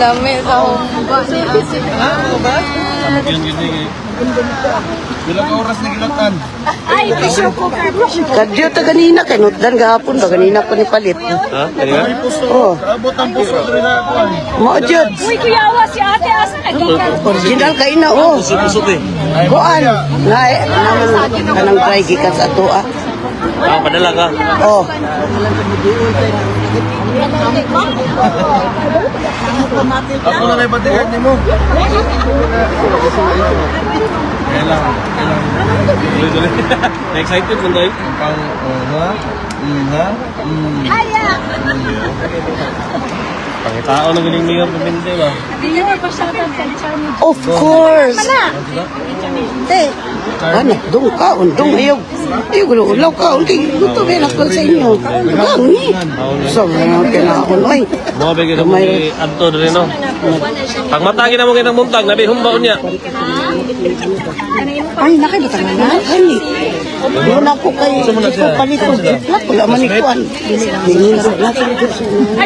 Dami sa humba ni Ate. Ano ba? Yun. Bilang oras na gilatan. Ay, pressure cooker. Kadyo ta ganina kay nutdan gahapon ba ganina ko ni palit. Ha? Kanina? Oh, Abot ang puso rin na ako. mo jud. Uy, kuyawa si Ate asa nagikan. Original kay na oh. Puso eh. Kuan. Na naman kanang try gikan sa ato ah. Padala ka. Oh. Ako na may batikan niyo mo. Kailang. Tuloy. Excited mo tayo? Pangitao na galing mayor paminte ba? Hindi mo pa siya charming. Of course. Ano, dong ka, undong ayaw. Ayaw gulo, ulaw ka, undi. Luto rin ako sa inyo. Gangi. So, kinakon, oy. Mga bigyan na mo ni Anto rin, no? Pag matagi na mo kinang muntag, nabi humbaon niya. Ay, nakibutang na na. Hani. Yun ako kay palito. Wala man ikuan.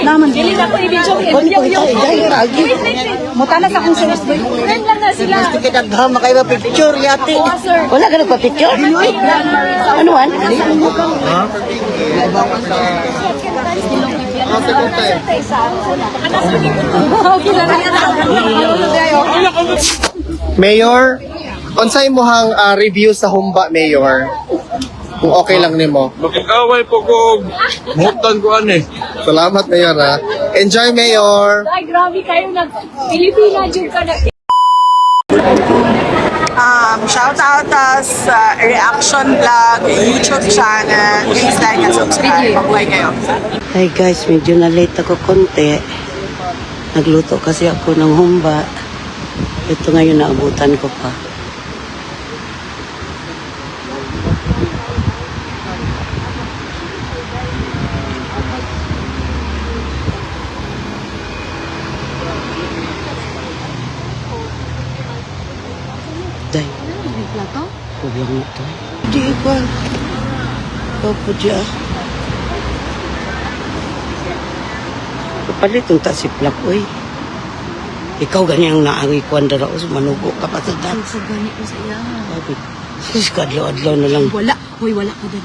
Naman. Dili na ko i-video. Mutana sa kung sinas ba? Friend lang na sila. Kaya naghama kayo na picture yati. Oo, sir. Wala ka nagpa-picture? Ano an? Mayor, unsay imong review sa humba, Mayor? Kung okay lang nimo. Makikaway po ko. Mutan ko ani. Salamat, Mayor ha. Enjoy, Mayor. Ay, grabe kayo nag Pilipina jud ka na. Shout out sa reaction vlog, YouTube channel. Please like and subscribe. Mabuhay kayo. Hi guys, medyo na late ako konti. Nagluto kasi ako ng humba. Ito ngayon naabutan ko pa. Day. Kulang ito. Di ba? Opo dya. Kapalitong tasiplak, uy. Ikaw ganyang naari ko ang daraos, manugo ka pa sa dan. Sa gani ko sa iya. Sabi, sus, kadlaw-adlaw na lang. Wala. Hoy, wala ko din.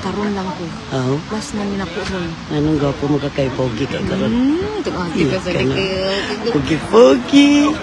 Karon lang ko. Oo. Last man nila ko ron. Anong gapo mo ka kay Pogi ka karon? Tumati ka sa likil. Pogi-pogi.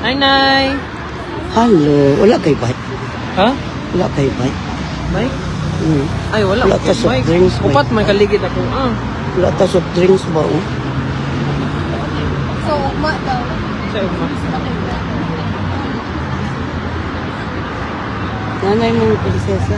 Hi, Nay! Hello, wala kay bite. Ha? Wala kay bite. Mike? Hmm. Ay, wala. Wala ka soft Mike, drinks, Mike. upat may kaligid ako. Wala ta soft drinks ba? Oh? So, ma daw. Sa uma. Nanay mong prinsesa.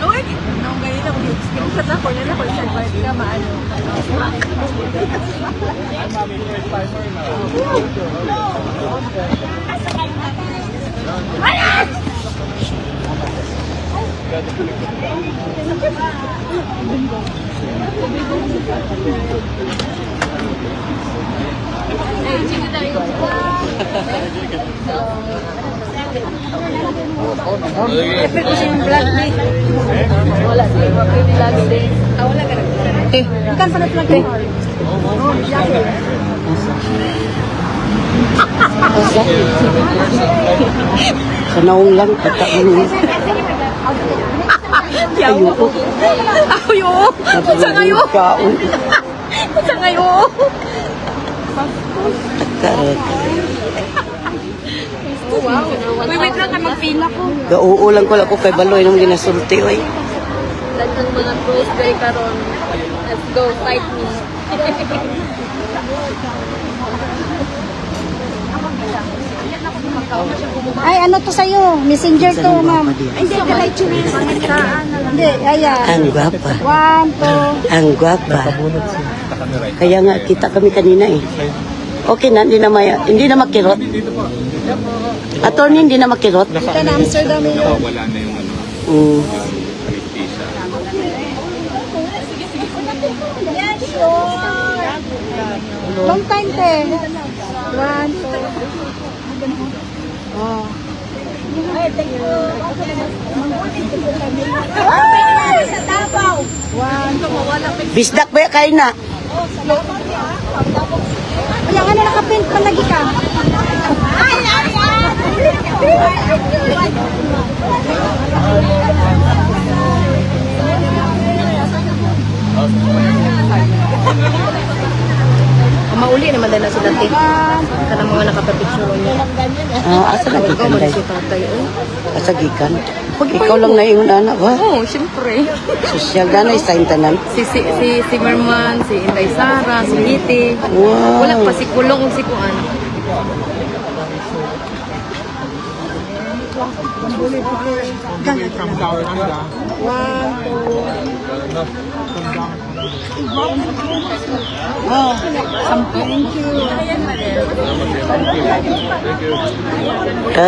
Lord, nung ganito ako experience sa ako na ko sa part ka maano. Efek ko siyang vlog ni. Wala din, vlog din. Wala ka rin. Bukan sa vlog ni. Kanaong lang, pagkakulong. Ayoko. Ayo. Sa ngayo. Kaon. Sa ngayo. Karot. Wow. Wait lang, magpila ko. Gauulang ko lang ko kay Baloy nung ginasulti, oy. Lahat ng mga pros kay karon. Let's go, fight me. Ay, ano to sa'yo? Messenger to, ma'am. Hindi, diretso na yun. Hindi, ayan. Ang gwapa. 1, 2. Ang gwapa. Kaya nga, kita kami kanina eh. Okay na, hindi na makirot. Attorney, hindi na makirot. Ito na Amsterdam yun. Mm. Yes, sure. Long time, te. 1, 2. Oh. Ay, thank you. Ay, sa Davao. 1, 2. Bisdak ba kayo na? Kaya nga na nakapint pa lagi ka. Ay, Mauli naman din na sila dati. Kanang mga nakapapicture niya. Asa na gikan Ikaw man day? si tatay. Asa gikan? Ikaw lang na yung anak ba? Oo, siyempre. Sosyal na na isa tanan. Si Merman, si Inday Sara, si Kitty. Wow. Wala pa si Kulong o si Kuan.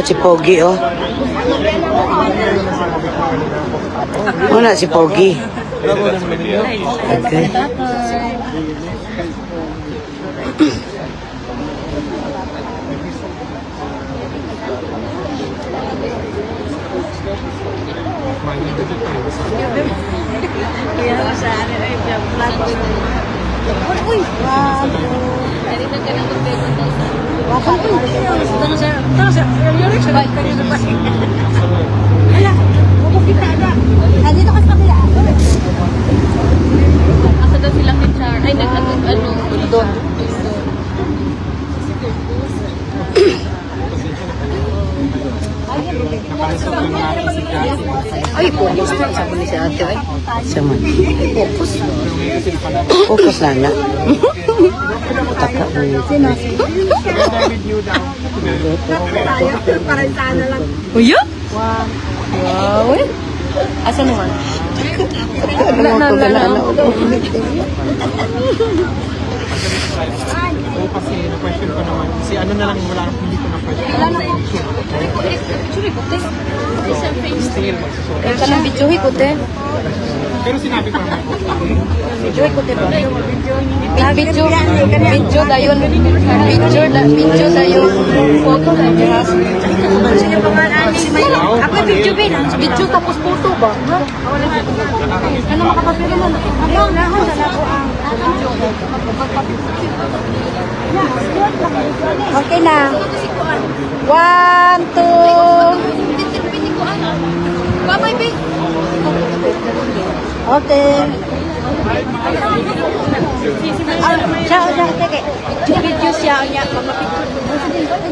Si Pogi oh. Muna si Pogi. Okay. Dito ka sa kabila. Asa daw sila picture? Ay, ano, doon. Ay, focus na. Sabi ni si ate, ay. Sama. Focus na na. Taka mo. Uyo? Wow. Asa naman? Ano mo ito na ano? Kasi na-question ko naman. Si ano na lang, wala nang hindi ko na-question. Kaya ka ng videohi ko, te. Pero sinabi ko naman po. Videohi ko, te ba? Video dayon. Video dayon. Photo na dyan. Ako video bin. Video tapos photo ba? Ano makapapili mo? Ako, nahon sa lako ang. Okay na. 1, 2. Okay. Ciao, ciao, teke. Video siya niya. Sige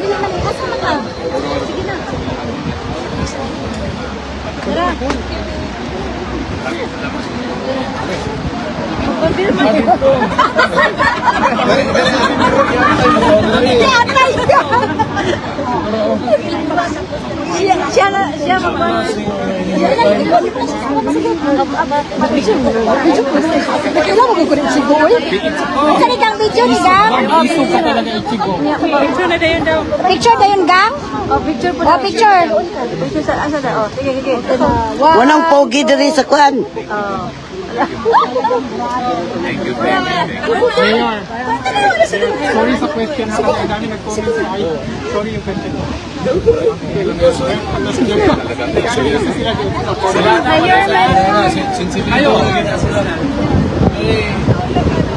na, asa man ka? Sige na. Tara. Siya magbawa. Kailangan ko rin si Boy. Saan itang video ni Gang? Picture na yun, Gang? Picture po. Picture. Picture sa asa na. Sige, sige. Wanang Pogi diri sa kwan. Mayor, sorry sa question na ang dami nag-comment sa akin. Sorry yung question ko.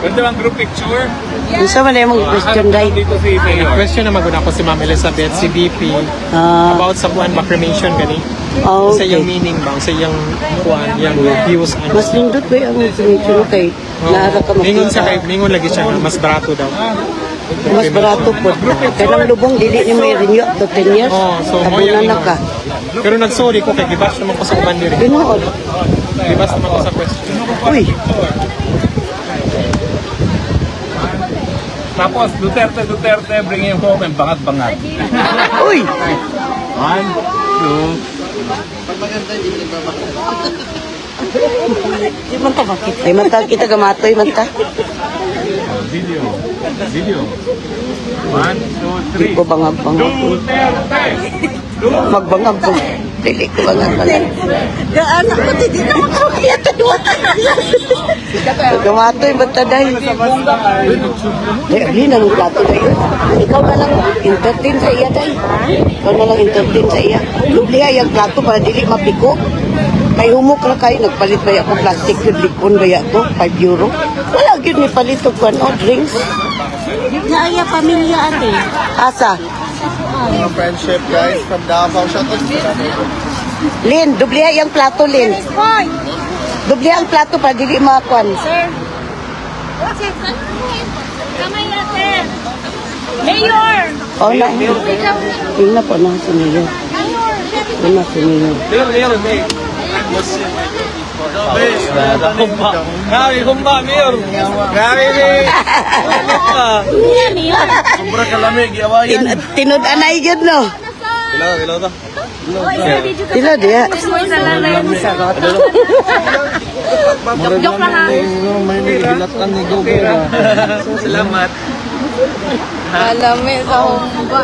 Ganda ang group picture. Unsa man imong question day? Dito si Mayor. Question na maguna ko si Ma'am Elizabeth, si BP, about sa buwan ba cremation gani? Sa yung Okay. meaning ba? Sa yung buwan, yung views. Ano? Mas lindot ba ang information kay naara ka Mingon siya kay, makita. mingon lagi siya, mas barato daw. Mas barato po. Kailang lubong dili ni may renew up to 10 years. Oh, so mo Tabunan yung na ka. Pero nag-sorry ko kay gibash naman ko sa uban diri. Binuod. Gibash naman ko sa question. Uy. Tapos, Duterte, bring him home and bangat-bangat. Uy! 1, 2, Ay, manta kita gamatoy, manta. video. 1, 2, Di 3. ko bangab-bangab. Duterte! Magbangab ko. Dili ko bangab-bangab. Gaan ako, hindi na ako kaya taduan. Gamatoy, manta dahil. Dahil, ang plato na yun. Ikaw na lang entertain sa iya, dahil. Ikaw na lang entertain sa iya. Lubliha yung plato para dili mapiko. Kay humok na kayo, nagpalit ba ako plastic yun, likon ba to, 5 euro. Wala yun, ni palit o drinks. Naya pamilya ate. Asa? Mga friendship guys from Davao. Shout out to Lin, dubliha yung plato, Lin. Dubliha ang plato para dili makakuan. Kamay ate. Mayor! Oh, na. Yun na po na, si Mayor. Yun na, si Mayor. Humba, Mayor. Sobrang kalamig, yawayan. Tinud-anay yun, no? Ilaw ta. Tinud, ya. Joke lang ha. May nagilatan ni Gogo. Salamat. Alami sa humba.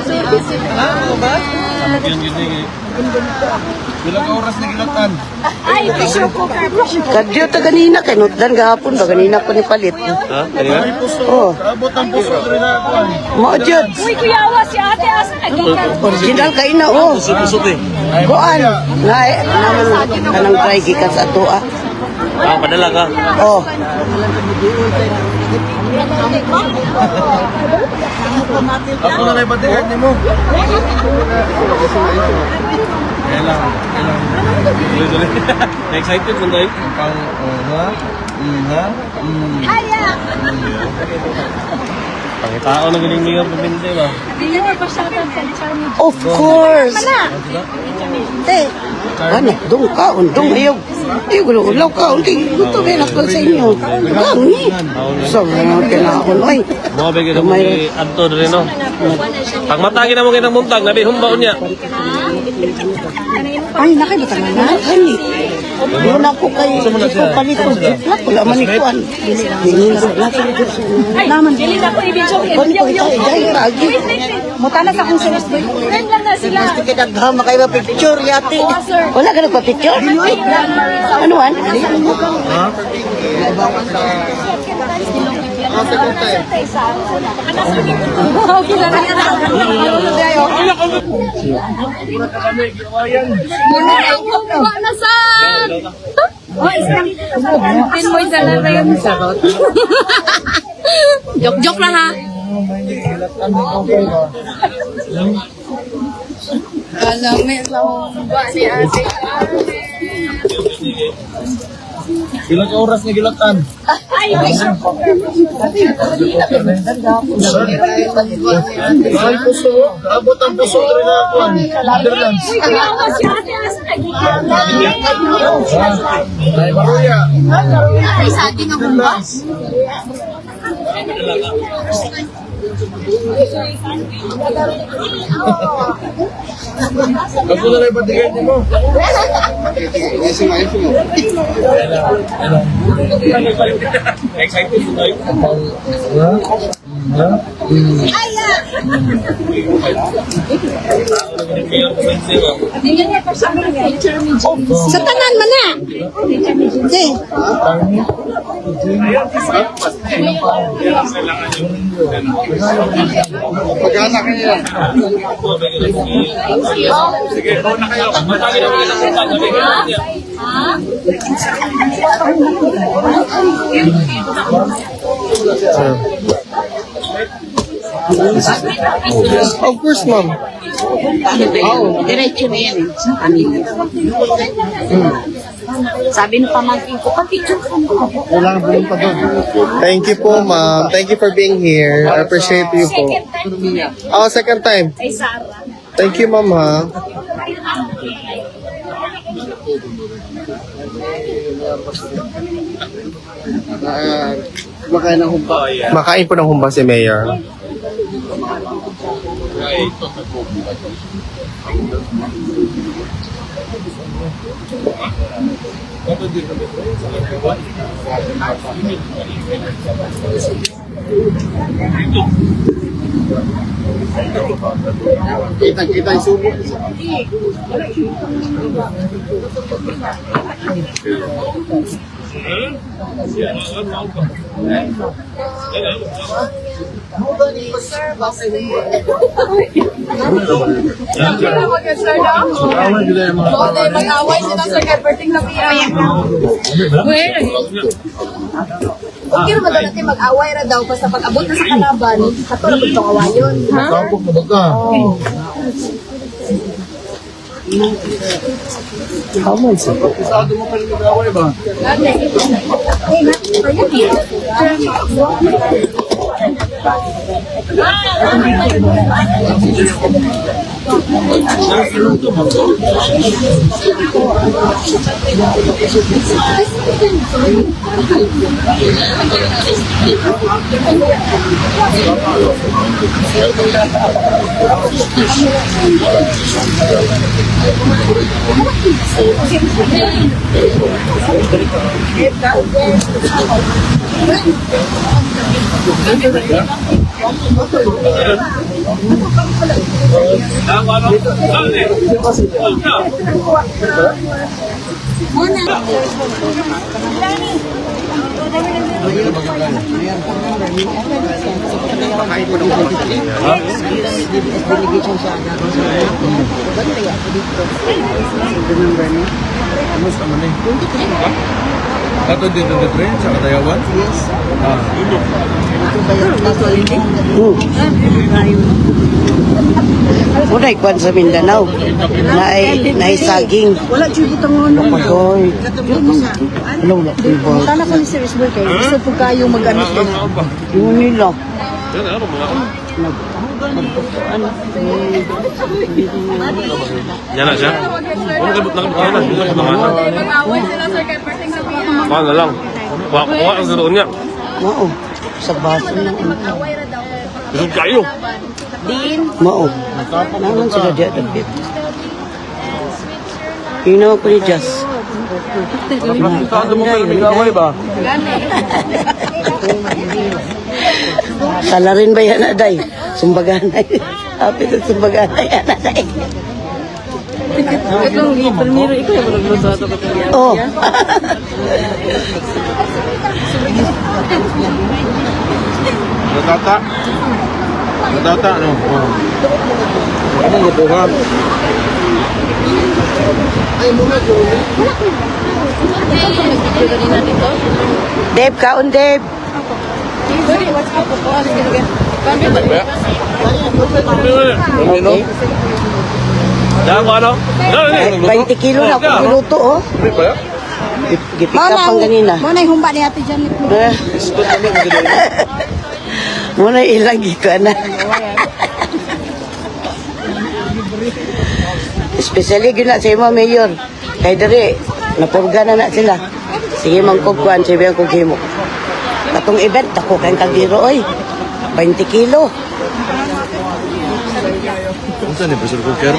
Bilang oras nagilatan. Ay, pressure cooker. Kadyo ta ganina, kay nutdan gahapon ba? Ganina ko ni palit. Ha? Kanina? Oh, Abot ang puso rin ako. mao jud. Uy, kuya awa si ate asa nagikan. Original kay na, oh. Pusot eh. Kuan. Nga, naman kanang dry gikan sa ato, ah. Padala ka. Oh. Ako na lang batigan ni mo. Kailang. Tuloy. Na-excited mo tayo? Pang, Pangitao na galing Mayor Puminte ba? Mayor pa siya ang charming. Of course. Ano, dong ka, undong ayaw. Ayaw, gulaw ka, undi. Ito, may nakal sa inyo. Gangi. So, kailangan, ay. Mga bigay ka mo ni Anton rin, no? Pag matagi na mo kayo ng muntag, nabi humbaon niya. Ay, nakalimutan na na. Hani. Yun ako kay ito palit ko jiplak. Wala man ikuan. Naman. Dili na ko i-video. Ano ko ito? Dahil lagi. Mutana sa kung sila. Friend lang na sila. Gusto ka naghama kayo picture yati. Wala ka nagpa-picture? Ano man? second time. Okay lang na. Muna na humba na sa. Pinmoy sa lang yung sarot. Joke lang ha. Alami sa humba si ate. Ilang oras nagilatan? Ay, Ay, puso. Abot ang puso rin ako. Netherlands. uy, kuya awa si ate asa nagikan. Ay, Maruya. Ay, sa ating ang humba. Ako na lang batigan ni mo. Excited mo tayo? Mayor Puminte ba? Sa tanan man na. Sige. Pag-anak kayo. Sige, na kayo. Pag matagi na mo kayo ng muntag, nabi humbaon niya. Of course, ma'am. Diretso na yan eh. Sabi ng pamangkin ko, pa-picture ka mo. Wala na bulong pa doon. Thank you po, ma'am. Thank you for being here. I appreciate you po. Oh, second time. Ay, Sarah. Thank you, ma'am, ha. Makain ng humpa. Makain po ng humba si Mayor. Kita yung subo. Mag-away sila sa Everting na piya. Okay naman daw natin mag-away ra daw basta pag-abot na sa kalaban, kato na itong awayon. Ha? Kapok na baga. Pisado mo pa rin mag-away ba? Ato dito na train sa Kadayawan? Yes. Unay kwan sa Mindanao. Naay saging. Wala jud butang ngono. Oy. Hello, na people. Tala ko ni Sir Isboy kayo. Gusto po kayo mag-ano din. Yung nila. Yan na siya. Ano kabut na kabut na? Mag-away sila sa Everting na piya. Kuha na lang. Kuha ang siroon niya. Mao. Sa baso na. Isog kayo. Mao. Naman sila diya dapit. Ino ko ni Jazz. Pisado mo pa rin mag-away ba? Salarin ba yan, Aday? Sumbaganay. Hapit at sumbaganay, Aday. Itong primero ikaw yung magluto ato ko. Oh. Natata. Natata, ano? Ano mo po ha? Dave, kaon, Dave. Ano? Yan ko ano? Ay, 20 kilo na ako niluto, oh. Gipick up pang ganina. Mo na humba ni Ate Janet. Muna ilagi ko na. Especially gina sa imo, Mayor. Kay dere, napurga na sila. Sige, mangkugkuhan, sabi ang kughimo. Katong event, ako kayong kagiro, oy. 20 kilo. Unsa ni pressure cooker?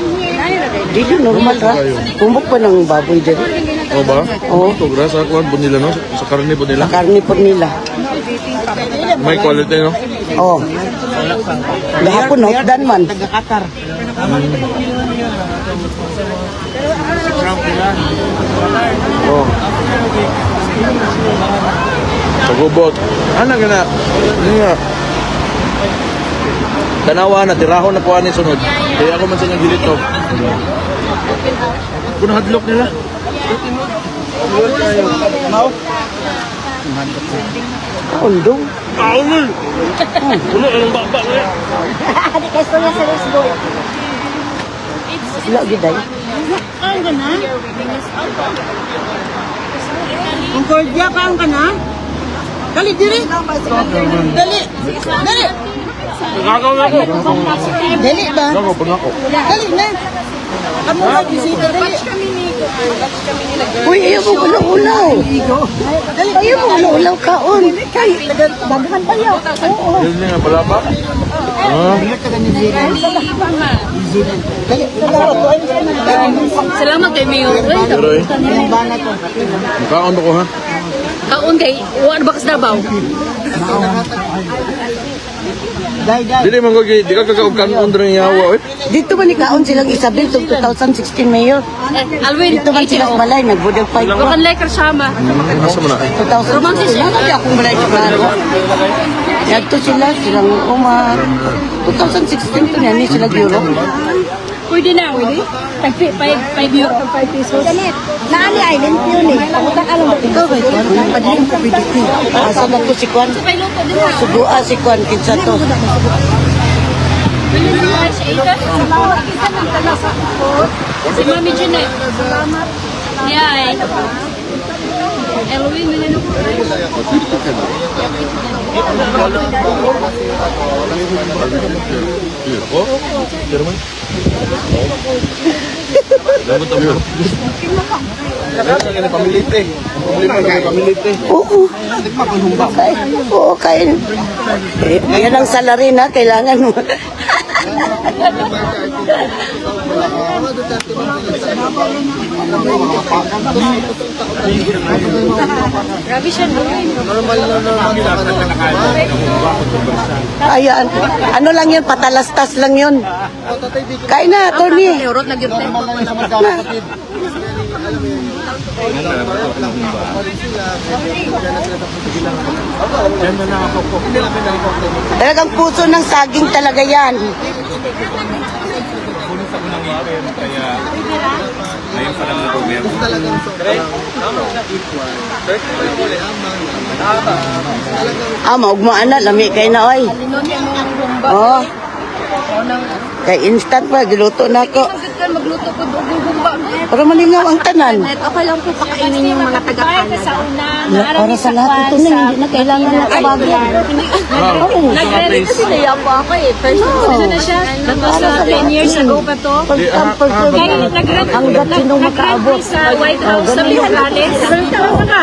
Dili, normal ra. Kumbok pa ng baboy dere. O ba? Oo. Ito, grasa kuhan po nila, no? Sa karne po nila. Karni po nila. May quality, no? Oh. Gahapon, hotdan man. Oh. Pagubot. Ano ka na? Ano nga? Tanawa na, tirahon na po ani sunod. Kaya ako man sa nagilito. Kung hadlok nila. Undong. Kaon! Ano ang baba niya? Adi kay Sonia Sir Isboy. Sila giday. Ang gana? Ang cordia ka ang gana? Dali diri. Dali. Dali. Gagaw na ako. Dali ba? Ako, pag ako. Dali na. Uy, ayaw mo ulaw-ulaw. Ayaw mo ulaw-ulaw kaon. Daghan pa yun. Oo. Yun nga, pala ba? Salamat kay Mayor. Makaon ko ha? Kaon kay, wala ba kasdabaw? Dili man ko, di ka kakaugkan undra ng yawa, eh. Dito ba ni kaon silang Isabel tong 2016 mayor? Alwin, Dito man sila balay, nagbudang fight ko. Bukan lekker sama. Asa mo na? 2016. Wala di akong balay klaro. Yadto silang umar. 2016 to niya, ni sila Europe. Pwede na, pwede? 5 euro, 5 pesos. Ganit. Naani ay limpyo ni. Pakutak alam mo. Ikaw ba ito? Padiling ko PDP. Asa na to si Kwan? May luto din ha. Sugua si Kwan, kinsa to. Pwede na siya ita. Si Mami Jeanette. Salamat. Yeah, Elwin, may luto. Oo. Oo, kain. Yan ang salary na, kailangan mo. Grabe siya, no? Ayan. Ano lang yun, patalastas lang yun. Kain na, Tony. Eurot na gyud. Talagang puso ng saging talaga yan. Maugmaan na, lami kay na, oy. Oh. Kay instant pa, giluto na ako. Magluto ko gugumba. Para malingaw ang tanan. Okay lang po pakainin yung mga taga-kanan. Para sa lahat ito na, hindi na kailangan na kabagyan. Nag-ready kasi naiyak po ako eh. First time na siya. Nasa 10 years ago pa to. Kaya Hanggat sino makaabot. sa White House sa Nogales.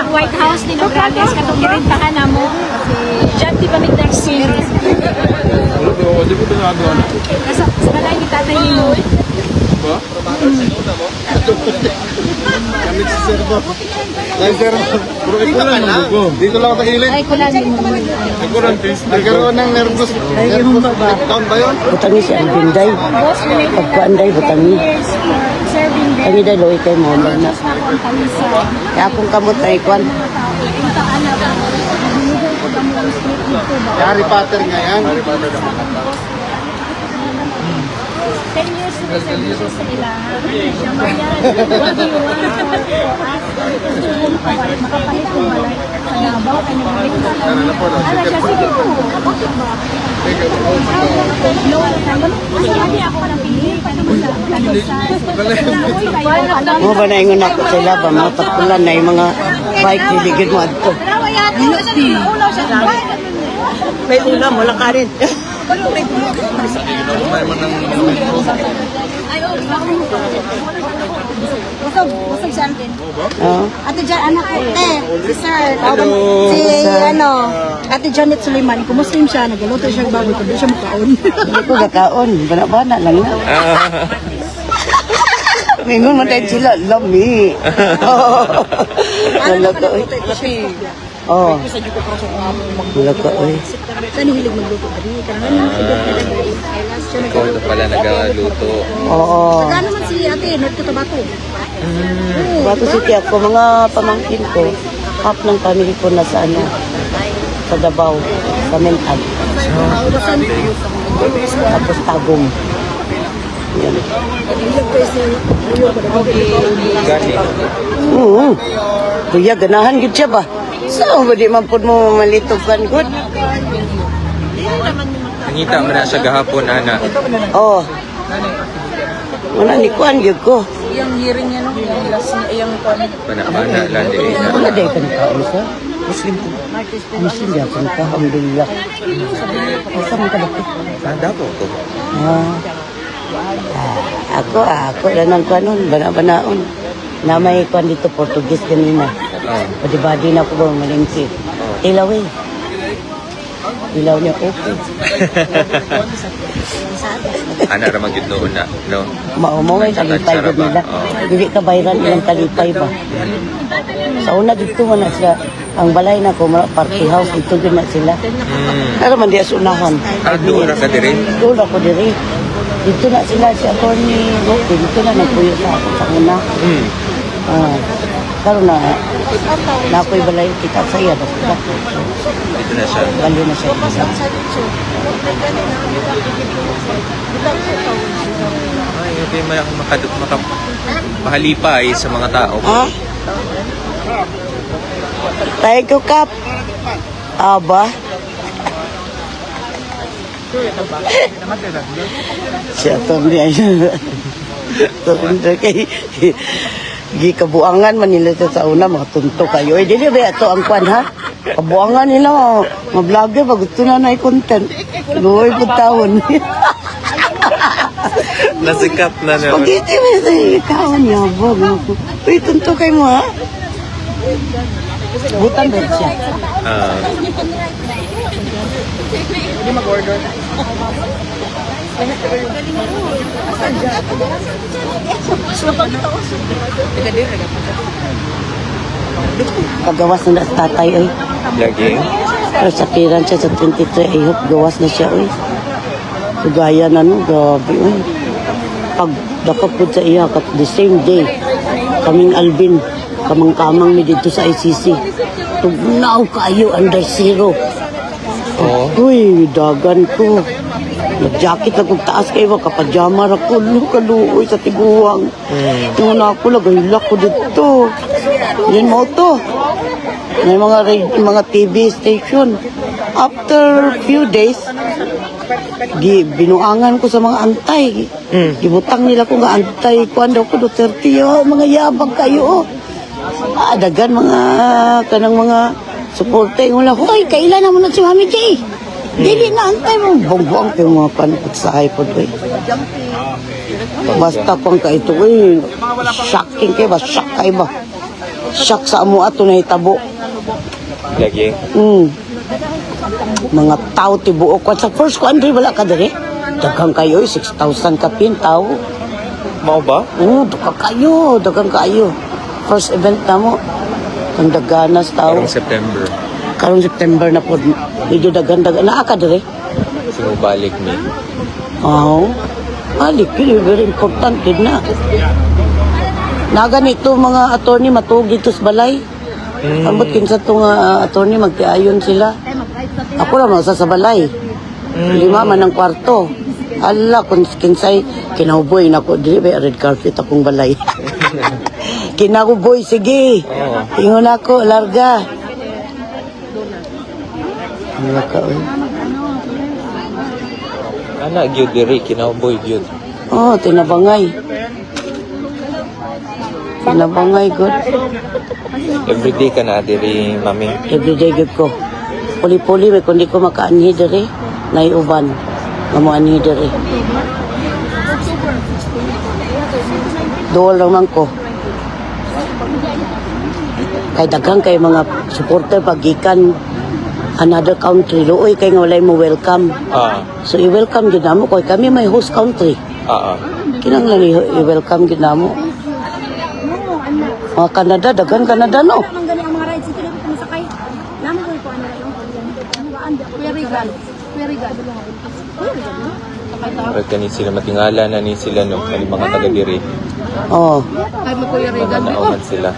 White House ni Nogales. Katong girintahan na mo. Diyan di ba nag-taxi? Sa balay ni tatay ni mo. Dito lang ako tagilid. Ay, kulangin mo. Nagkaroon ng nervous. Down ba yun? Butangi si Albinday. Pagkuanday, butangi. Serving there. Kami dahil loy kay mo na. Kaya akong kamot na ikwan. Harry Potter nga yan. 10 years na sa service sa ila. Makapalit ko balay. Sa Davao, ay nabalik ka lang. Ala siya, sige po. Bakit ba? Hindi ako ng pili. Mo ba na ingon ako sa laba, mga tapulan na yung mga bike niligid mo adto. May ulam, wala ka rin. Busog siya din. Oo. Ate Jan, anak ko. Si Sir. Si, Ate Janet Suleiman. Kumuslim siya. Nagaluto siya ng baboy. Kung siya makaon. Hindi ko gakaon, bana-bana lang na. Mingon mo tayo sila, lami. Wala ka, oy. Oo. Wala ka, oy. Saan hilig magluto ka rin? Ikaw ito pala nag-luto. Oo. Saka naman si Ate, North Cotabato. Bato City ako, mga pamangkin ko, half ng family ko na sa ano, sa Davao, sa Mentag. Tapos Tagum. Yan. Gani. Kuya, ganahan gid siya ba? So, ba di man po mo malitogan good? Nangita mo na sa gahapon, ana. Oh. Wala ni kuan gyud ko. Yung hearing niya, no? Yung last niya, yung Pana-pana lang din. Wala day ka nakaon sa Muslim ko. Muslim ya kan ka, alhamdulillah. Asa man ka dako? Tanda po ko. Ako lang ng kanon, bana-banaon. Na may kwan dito, Portuguese kanina. Badi-badi na ko ba, malingki. Ilaw eh. Ilaw niya, okay. Ana ra man gyud noon na, no? Maumaway, talipay gud nila. Dili ka bayran ilang talipay ba? Sa una dito man na sila, ang balay na ko, party house, dito din na sila. Pero man di asunahan. Doon ra ka diri. Doon ako diri. Dito na sila si Atty. Roque, dito na nagpuyo sa ako sa una. Karon na ako'y balay kita sa iya. Dito na siya. Bali na siya. Ay, hindi may mahalipay sa mga tao. Ha? Tayo ko, Kap. Aba. Si Atty. Atty. kay gikabuangan man nila sa una, mga tunto kayo. Eh, dili ba ito ang kwan, ha? Kabuangan nila, mga vlogger, bagusto na na content. Luoy po taon. Nasikat na naman. Pag-iti mo sa ikawan niya, bag. Uy, tunto kayo mo, ha? Butan ba siya? Pagawas na sa tatay, oy. Lagi. Pero sa piran siya sa 23, ay hope gawas na siya, oy. Gaya na, no, grabe, oy. Pag dakapod sa iya, the same day, kaming Alvin, kamang-kamang mi dito sa ICC. Tugnaw kayo, under zero. Uy, dagan ko. Nag-jacket na kong taas kayo, kapajama ra ko, kaluoy sa tiguang. Yung na ako, lagay-lak ko dito. Yan mo to. May mga TV station. After few days, binuangan ko sa mga antay. Gibutang nila ko nga antay. Kuan daw ko, Duterte, mga yabang kayo. Dagan kanang mga suporte. Hoy, kailan naman na si Mami J? Dili na antay mo. Bongbuang kayo mga kanipot sa iPod. Basta pang ka ito. Shocking kayo ba? Shock kayo ba? Shock sa amo ato na hitabo. Lagi. Mga tao tibuok ko. Sa first ko, Andre, wala ka dali? Dagang kayo, 6,000 kapin tao. Mao ba? Dagang kayo. First event na mo. Ang daganas tao. Karong September. Karong September na po. Medyo dagan-dagan. Naa ka dali? Sinubalik ni. Balik. Very important din na. Naganito mga attorney matug dito sa balay. Ambot kinsa itong attorney magtiayon sila. Ako lang sa balay. 5 man ang kwarto. Ala, kung kinsay, kinahuboy na ko. Dili ba red carpet akong balay. Kinahuboy, sige. Ingon ako, larga. Ano ka, oy? Ana, gyud diri, kinauboy gyud. Tinabangay. Tinabangay, good. Everyday ka na diri, mami. Everyday good ko. Puli-puli, may kundi ko makaanhi diri. Naiuban. Mamuanhi diri. Duwal naman ko. Kay dagang kay mga supporter pagikan another country. Luoy kay nga walay mo welcome. So i-welcome gid namo kay kami may host country. Kinanglan i-welcome gid namo. Mga Canada, dagang Canada no. Pagka ni sila matingala na ni sila no, kay mga taga diri. Nauman sila.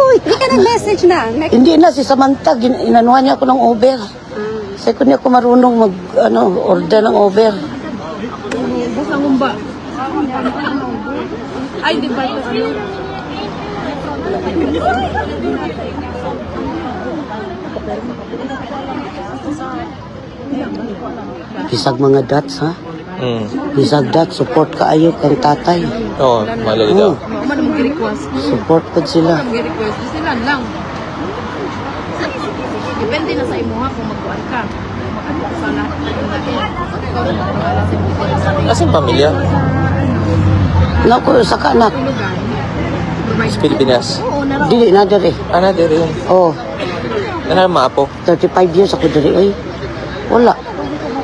Hindi ka nag-message na. Hindi na si Samantha inanuhan niya ako ng Uber. Kasi ko niya ako marunong order ng Uber. Ay, di ba ito? Bisag mga dots, ha? Bisag dots, support kaayo kang tatay. Malay daw. Support ko sila. Sila lang. Depende na sa imo ha kung magkuhan ka. Sa Asan pamilya? Naku, sa kanak. Sa Pilipinas. Dili na diri. Ana, diri yun. Oh, Ano maapo? 35 years ako diri. Ay, wala.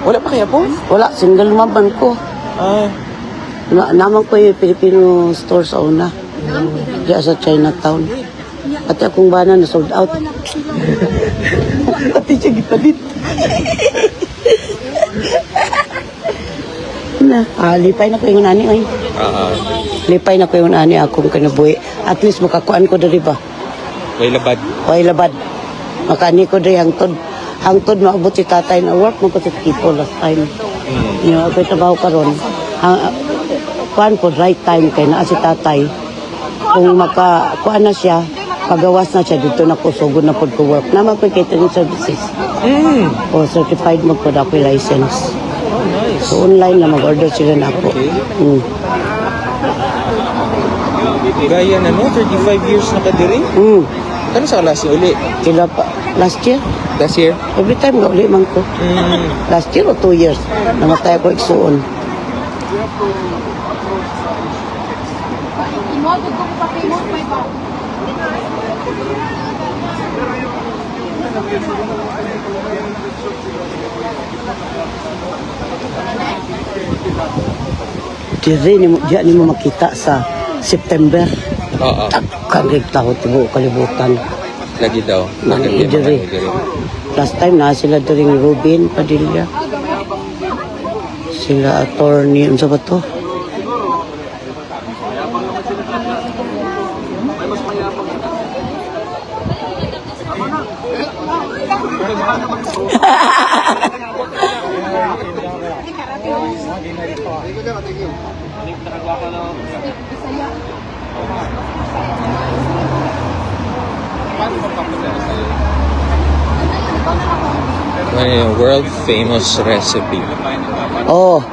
Wala pa kaya po? Wala, single maman ko. Ay. Naman ko yung Filipino store sa una. Diya sa Chinatown. Pati akong bana na sold out. Pati siya gipalit. Lipay na ko yung ani ay. Lipay na ko yung ani akong kinabuhi. At least makakuan ko diri ba? Way labad. Way labad. Makani ko diri hangtod. Hangtod maabot si tatay na work mo ko sa tipo last time. Yung ako trabaho karon. Kuan po right time kay naa si tatay. Kung makakuan na siya, pagawas na siya dito na ko sugod na pod ko work. Naman ko catering services. O certified mo po na ako license. So online na mag-order sila na ako. Gaya na no, 35 years na ka diri. Kano sa klase uli? Sila pa, last year, Last year? every time ga uli man ko. Last year o 2 years, namatay ako igsuon. Diyan ni mo makita sa September. Oo. Kagig tao tibo kalibutan. Lagi daw. Lagi diri. Last time na sila daring Ruben Padilla. Sila attorney unsa ba to? Ano yung world famous recipe? Oh.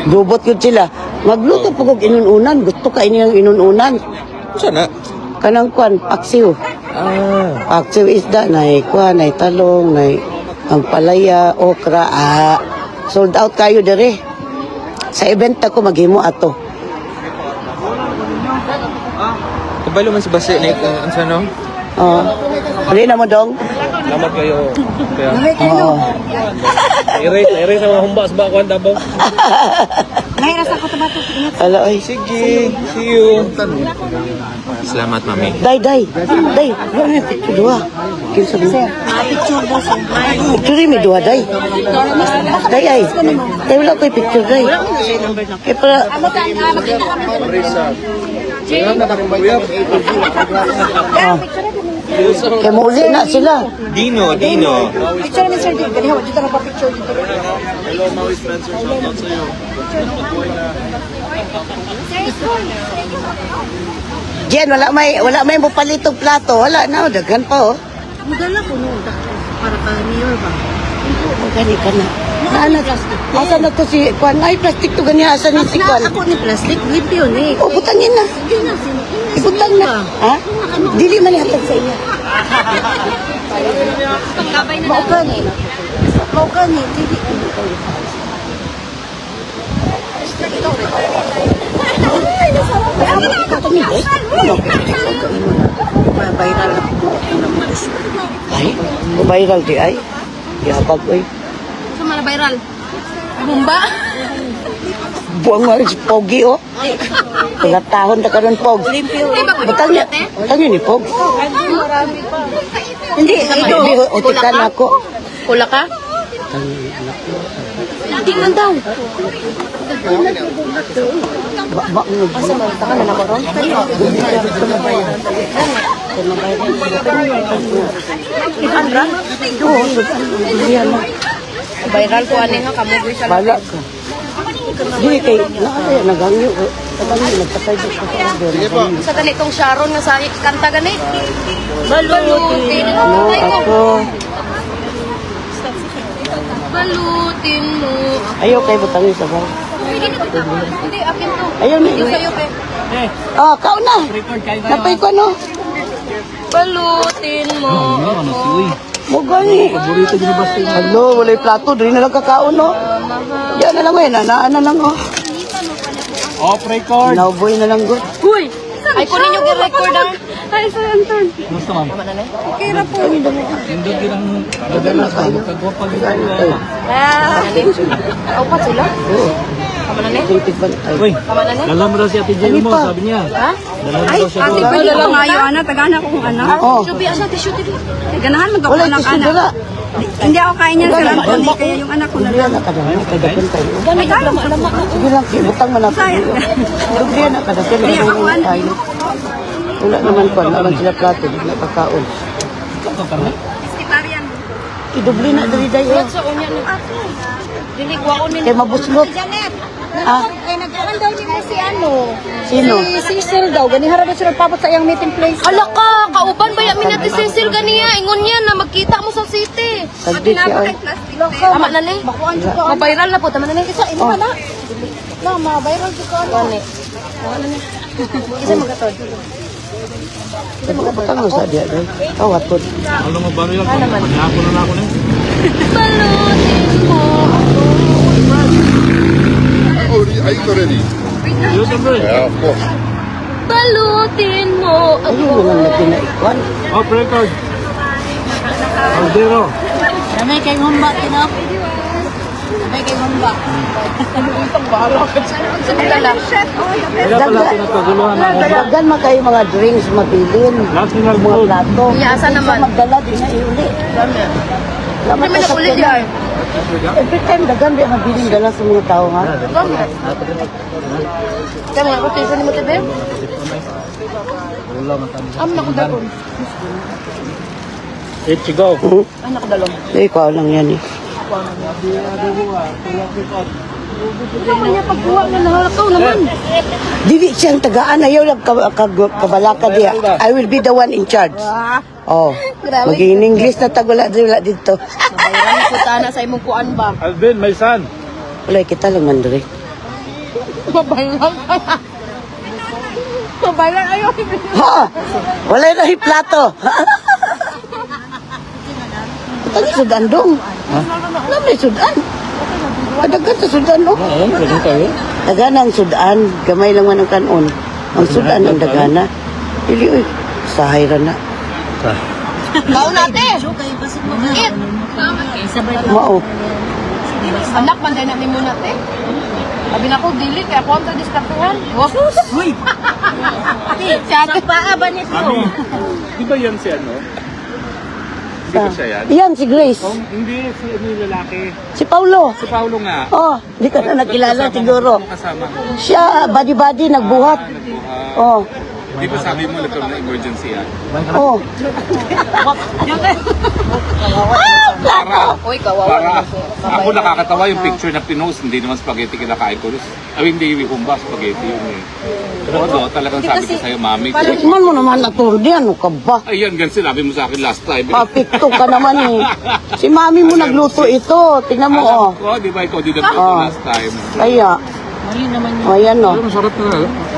Gubot yun sila. Magluto po kong inununan. Gusto ka ini ang inununan. Sana? Kanang kuan, paksiw. Paksiw isda, nay kuan, nay talong, nay ang palaya, okra. Sold out kayo dere. Sa event ako maghimo ato. Kabalo man si Basi na ang ano? Oh. Hali na mo dong. Salamat kayo. Kaya, Oo. erase ang mga humbas ba kuan dabaw. Nahiras ako sa bato. Hala ay. Sige, see you. Salamat, mami. Day. Ano yung picture dua? Kinsa mo? Picture daw siya. Picture mi dua day. Day ay. Day wala ko yung picture day. Kaya para kaya mauli na sila. Dino. Picture ni Sir Dick. Ganyan, dito na pa picture dito. Jen, wala may mupalitong plato. Wala na, daghan pa oh. Magdala ko no. Para ka mayor ba? Gani ka na. Asa na to si Kwan? Ay, plastic to ganyan. Asa ni si Kwan? Ako ni plastic, with yun eh. O, butangin na. Yun na, Ibutang na. Ha? Dili man ihatag sa iya. Maukan eh. Dili. Viral. Ay, viral di ay. Yabag ay. Sumala viral. Bumba. Buang mo si Pogi oh. Tagatahon na karon Pog. Butang niya. Butang niya ni Pog. Hindi, Ito. Utikan ako. Kula ka? Tingnan daw. Viral ko ani nga kamugoy sa Bala ka. Dili kay nagangyo. Nagpatay ko sa order. sa dali tong Sharon nga sa kanta gani. Balutin Ano ako? Balutin mo. Ayaw kay butangin sa bahay. Hindi akin to. Ayaw ni. Yung sa'yo pe. Ah, kao na. Napay ko no. Balutin mo. Mo gani. Hello, walay plato. Dili na lang kakaon, no? Diyan na lang, eh. Nanaan na lang, oh. Off record. Nauboy na lang, good. Uy! Ay, kunin yung i-record ang... Ay, sa Anton. Gusto ma'am. Okay na po. Hindi ginang dadala sa kagwa pag Upat sila? Oo. Kamanane? Uy, Kamanane? dalam ra si Ate Jane mo, sabi niya. Ha? Dalam Ay, ra siya ate, doon. pwede lang ngayon, anak. Tagana ko kung anak. Oo. Shubi, asa, tissue, ganahan Wala, magkakunak tisyo anak. dala. Hindi ako kain yan sa Anton. Kaya yung anak ko na Dublihan lang. na kadami. Kadapin tayo. Ay, kala mo, alam mo. Sige lang, butang man ako. Dublihan na kadapin. Hindi, ako Kadapin anak. tayo. Wala naman ko. Naman sila plato. Di na kakaon. Vegetarian. Idubli na dali dayo. Sa unya ng ako. Dili ko ako Kaya mabuslot. Janet. Ah, Nagkaroon daw niyo si ano? sino? Si Cecil daw. Ganihara daw siya nagpapat sa iyang meeting place. Ala ka, kauban ba yamin natin Cecil ganiya? Ingon yan na magkita mo sa city. Sagdi siya. Ay. Tama na li. Bakuan siya ka. Mabiral na po, tama na li. Isa, imo na. Na, mabayran siya ka. Ano? Isa magatod. Butang mo sa diya daw. Tawat po. Ano mo ba yan? Panyako na ako na. Balutin mo. Are you ready? You siyempre. Yeah, of course. Balutin mo. Ayun mo lang natin na ikwan. Off record. Aldero. Damay kay humba, tinap. Damay kay humba. Kaya pala pinagkaguluhan ng mga Dagan man kayo mga drinks mabilin. national Mga food. plato. Iyasa naman. Sa magdala din na iuli. Lamat Hindi man sa nakulit sakyanan. yan. Every time dagan di mabilin dala sa mga tao ha. Kaya nga ko, tisa ni mo tabi? Am na ko dalon. It's go. Anak ko dalon. Ikaw lang yan eh. Ano niya pagkuha na nakakaw naman? Dili siyang tagaan ayaw lang kabalaka diya. I will be the one in charge. Oh. Maging English na tagula dito. Bayran ko tana sa imong kuan ba? Alvin, my son. Wala kita lang mandiri. Mabayran ka. Mabayran ayaw. Ha! Wala na plato. Tagi sudan dong. Ano may sudan? Adagan sa sudan no? Oo, pwede tayo. Dagana ang sudan, gamay lang man ang kanon. Ang sudan ang dagana. Dili oy, sahay ra na. Kao natin. Eat. Mao. Anak man din namin muna te. Sabi na ko dili kaya ako ang tradiskatuhan. Wasus. Uy. Sa paa ba nito? Di ba yan si ano? Hindi ba siya yan? Yan si Grace. Hindi, si ano yung lalaki. Si Paulo. Si Paulo nga. Oh, di ka na nakilala siguro. Kasama. Siya, body-body, nagbuhat. Oh, Di ba sabi mo nagkaroon ng emergency yan? oh. Uy, kawawa. Para ako nakakatawa yung picture na pinost, hindi naman spaghetti kinakain ko. Hindi humba, spaghetti yun eh. Pero ano, talagang sabi ko sa'yo, mami. Man mo naman naturdi, ano ka ba? Ayan, gan sinabi mo sa akin last time. Papikto ka naman eh. Si mami mo nagluto ito. Tingnan mo, oh. Alam ko, di ba ikaw din nagluto Oh. last time? Kaya. Oh, yan, oh. Masarap na.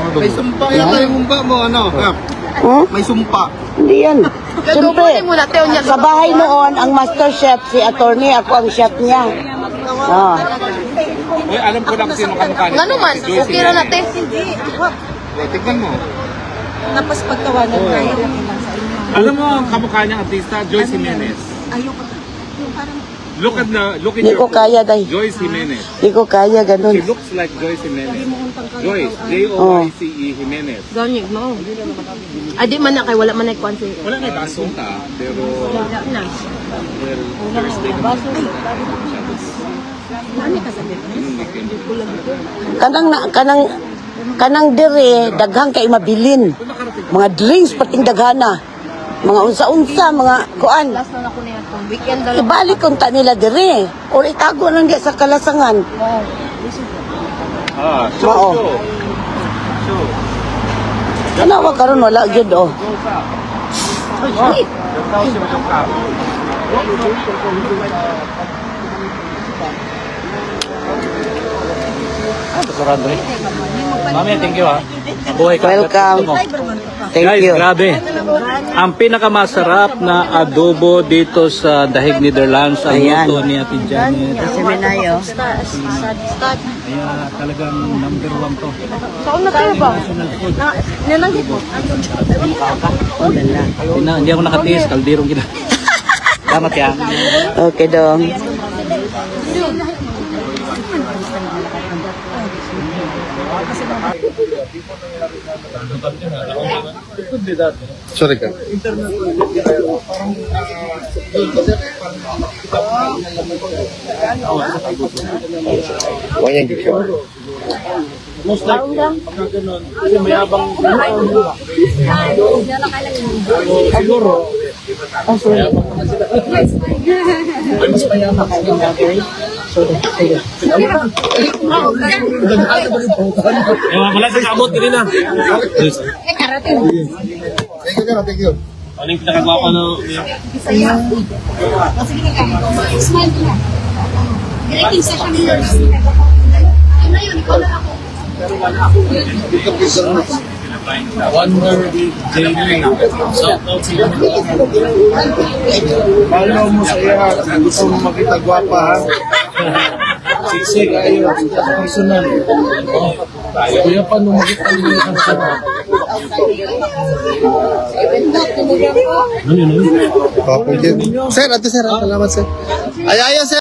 May sumpa yata yung humba mo, ano? Hmm? May sumpa. Hindi yan. Siyempre, Siyempre, muna teo niya. sa bahay noon, ang master chef, si attorney, ako ang chef niya. Ah. Uy, alam ko lang sino kamukha niya. Nga naman, Si Joyce okay na natin. Jimenez. Tignan mo. Tapos pagtawanan kayo lang lang sa inyo. Alam mo ang kamukha niyang artista, Joyce Jimenez. Ayoko. Yung parang Look at Di ko kaya, day. Joyce Jimenez. Di ko kaya, ganun. She looks like Joyce Jimenez. Joyce, Joyce Jimenez. Ganyig mo. Adi man na kay wala man na kwan si. Wala na basunta, pero Na. well, Thursday naman. Kanang dire, daghang kay mabilin. Mga drinks, pating daghana. Mga unsa-unsa, mga kuan. Last na ako niya tong weekend daw. Ibalik kung ta nila dire. O itago lang di sa kalasangan. Ah, Mao. Tanawa karon wala gyud oh. Mami, thank you ha. Buhay ka. Welcome. Thank Guys, you. grabe. Ang pinakamasarap na adobo dito sa Dahig, Netherlands, ang Ayan. luto ni Ate Janet. Si Minayo. Kaya talagang number 1 to. Saan na kayo ba? Nananggit mo. Hindi ako nakatiis, kaldirong kita. Salamat ya. Okay, dong. Sorry ka. Wala yung gikyo. Wala sa kamot kanina. Thank you. Ano yung pinakagwapa na... Smile ko na. Directing session ni yours. Ano yun? Ikaw na ako. Wonder Daily. Shout out sa inyo. Follow mo sa iya. Gusto mo makita gwapa ha. Siksik kayo. Personal. Kuya pa nung makita nyo yung personal. Sir, ate sir, salamat sir. Ay, sir.